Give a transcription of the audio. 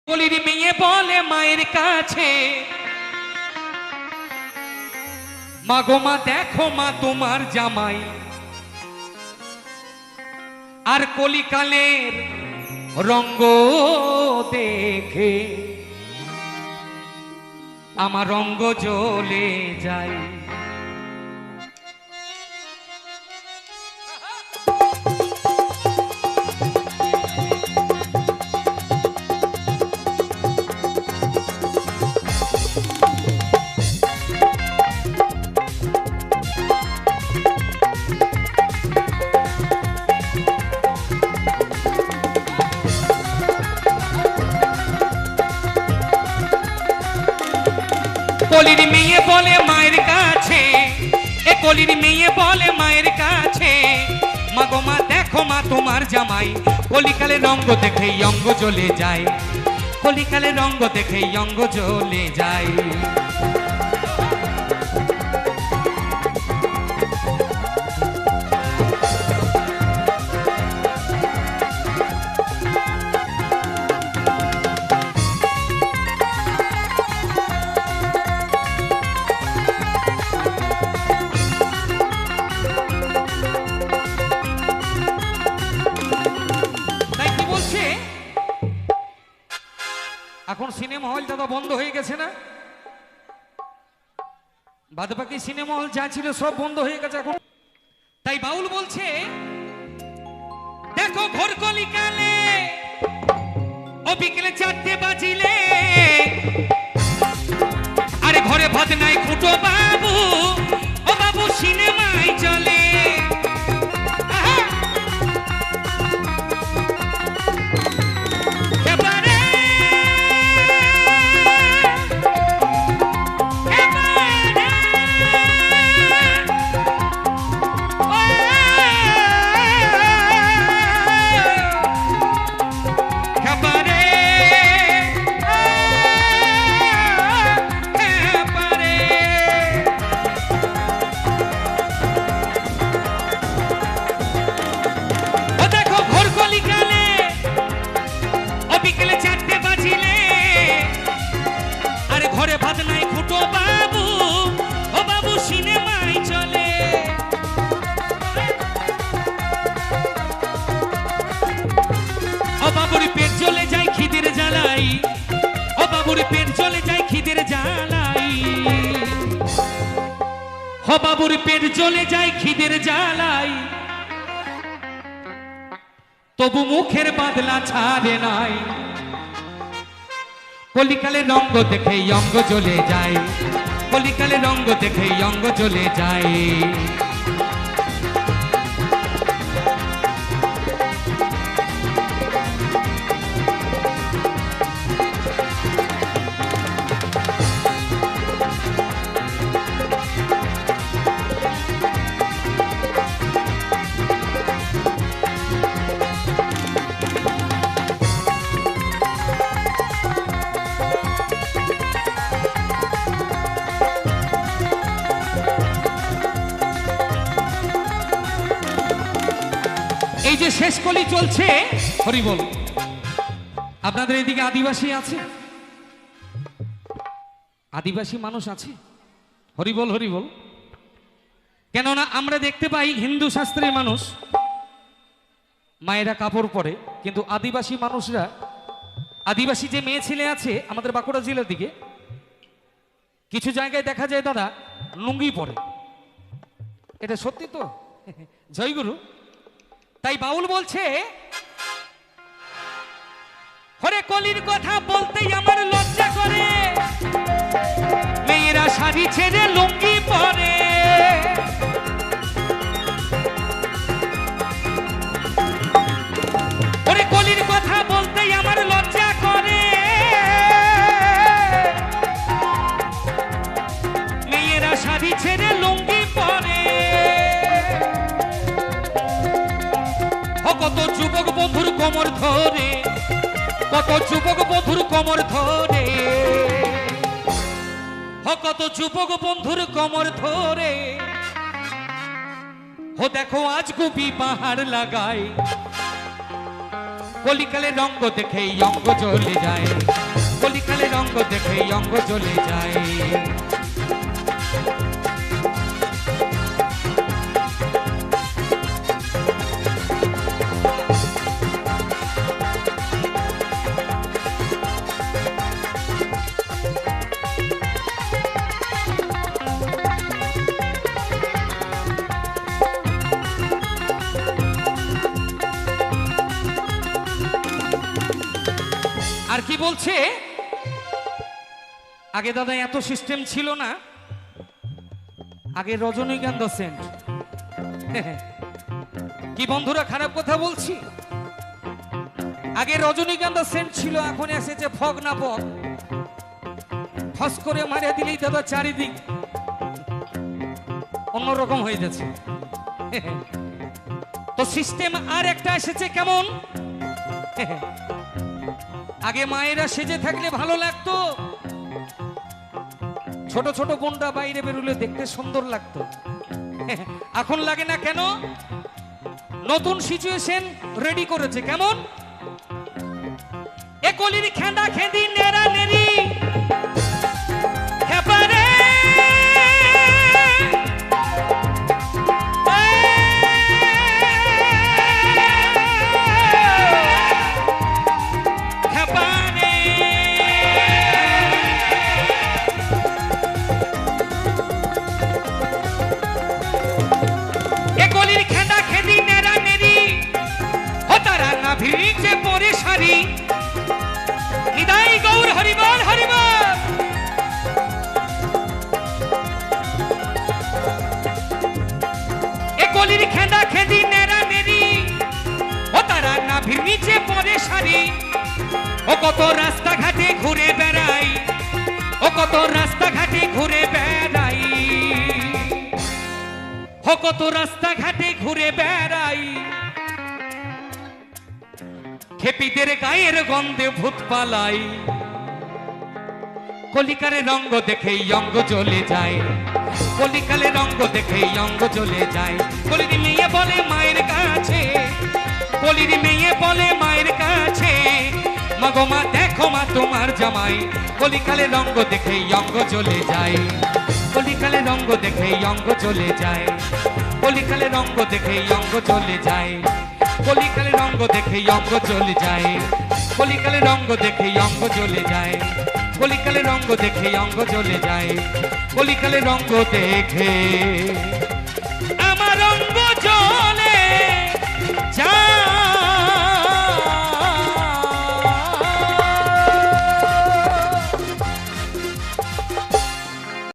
কলির মেয়ে বলে মায়ের কাছে, মা গো মা দেখো মা তোমার জামাই। আর কলিকালের রঙ্গ দেখে আমার রঙ্গ জ্বলে যায়। কলির মেয়ে বলে মায়ের কাছে, এ কলির মেয়ে বলে মায়ের কাছে, মা গো মা দেখো মা তোমার জামাই। কলিকালে রঙ্গ দেখে অঙ্গ জ্বলে যায়, কলিকালে রঙ্গ দেখে অঙ্গ জ্বলে যায়। এখন সিনেমা হল দাদা বন্ধ হয়ে গেছে না? বাদবাকি সিনেমা হল যা ছিল সব বন্ধ হয়ে গেছে এখন। তাই বাউল বলছে দেখো ভোর কলিকালে ও বিকেলে 4টে বাজিলে, আরে ঘরে ভাত নাই খুঁটো বাবু, ও বাবু সিনেমায় চলে। বাবুর পেট জ্বলে যায় খিদের জ্বালাই, ও বাবুর পেট জ্বলে যায় খিদের জ্বালাই, ও বাবুর পেট জ্বলে যায় খিদের জ্বালাই, তবু মুখের বাদলা ছাড়ে নাই। কলিকালে রঙ্গ দেখে অঙ্গ জ্বলে যায়, কলিকালে রঙ্গ দেখে অঙ্গ জ্বলে যায়। এই যে শেষ কলি চলছে হরিবল, আপনাদের এদিকে আদিবাসী আছে? আদিবাসী মানুষ আছে? হরিবল হরিবল। কেননা আমরা দেখতে পাই হিন্দু শাস্ত্রের মানুষ মায়েরা কাপড় পরে, কিন্তু আদিবাসী মানুষরা, আদিবাসী যে মেয়ে ছেলে আছে আমাদের বাঁকুড়া জেলার দিকে কিছু জায়গায় দেখা যায় দাদা লুঙ্গি পরে। এটা সত্যি তো? জয়গুরু। তাই বাউল বলছে হরে কলির কথা বলতেই আমার লজ্জা করে, মেয়েরা শাড়ি ছেড়ে লুঙ্গি পরে। হরে কলির কথা বলতেই আমার লজ্জা করে, মেয়েরা শাড়ি ছেড়ে লুঙ্গি পরে। কত যুবক বন্ধুর কোমর ধরে, কত যুবক বন্ধুর কোমর ধরে, কত যুবক বন্ধুর কোমর ধরে, ও দেখো আজ গুপি পাহাড় লাগায়। কলিকালে রঙ্গ দেখে অঙ্গ জ্বলে যায়, কলিকালে রঙ্গ দেখে অঙ্গ জ্বলে যায়। আর কি বলছে, আগে দাদা এত সিস্টেম ছিল না, আগে রজনীগন্ধা সেন্ট। কি বন্ধুরা খারাপ কথা বলছি? আগে রজনীগন্ধা সেন্ট ছিল, এখন এসেছে ফগ না ফগ, ফস করে মারিয়ে দিলেই দাদা চারিদিক অন্যরকম হয়ে যাচ্ছে। তো সিস্টেম আর একটা এসেছে কেমন, আগে মায়েরা সেজে থাকলে ভালো লাগতো, ছোট ছোট বোনরা বাইরে বেরোলে দেখতে সুন্দর লাগতো। এখন লাগে না কেন? নতুন সিচুয়েশন রেডি করেছে কেমন, এ কলির খেঁদা খেঁদি নেড়া নেড়ি খেপারে ভিড়ছে পরে সারি নিদাই গৌর হরিবল হরিবল। এ কলির খেঁদা খেঁদি নেড়া নেড়ি ও তারা না ভিড়ছে পরে সারি, ও কত রাস্তাঘাটে ঘুরে বেড়াই, ও কত রাস্তাঘাটে ঘুরে বেড়াই, ও কত রাস্তাঘাটে ঘুরে বেড়াই, খেপিদের গায়ের গন্ধে ভূত পালাই, কলিকালে রঙ্গ দেখে অঙ্গ জ্বলে যায়, কলিকালে রঙ্গ দেখে অঙ্গ জ্বলে যায়। কলির মেয়ে বলে মায়ের কাছে, কলির মেয়ে বলে মায়ের কাছে, মাগো মা দেখো মা তোমার জামাই, কলিকালে রঙ্গ দেখে অঙ্গ জ্বলে যায়, কলিকালে রঙ্গ দেখে অঙ্গ জ্বলে যায়, কলিকালে রঙ্গ দেখে অঙ্গ জ্বলে যায়, কলিকালে রঙ্গ দেখে অঙ্গ জ্বলে যায়, কলিকালে রঙ্গ দেখে অঙ্গ জ্বলে যায়, কলিকালে রঙ্গ দেখে অঙ্গ জ্বলে যায়, কলিকালে রঙ্গ দেখে আমার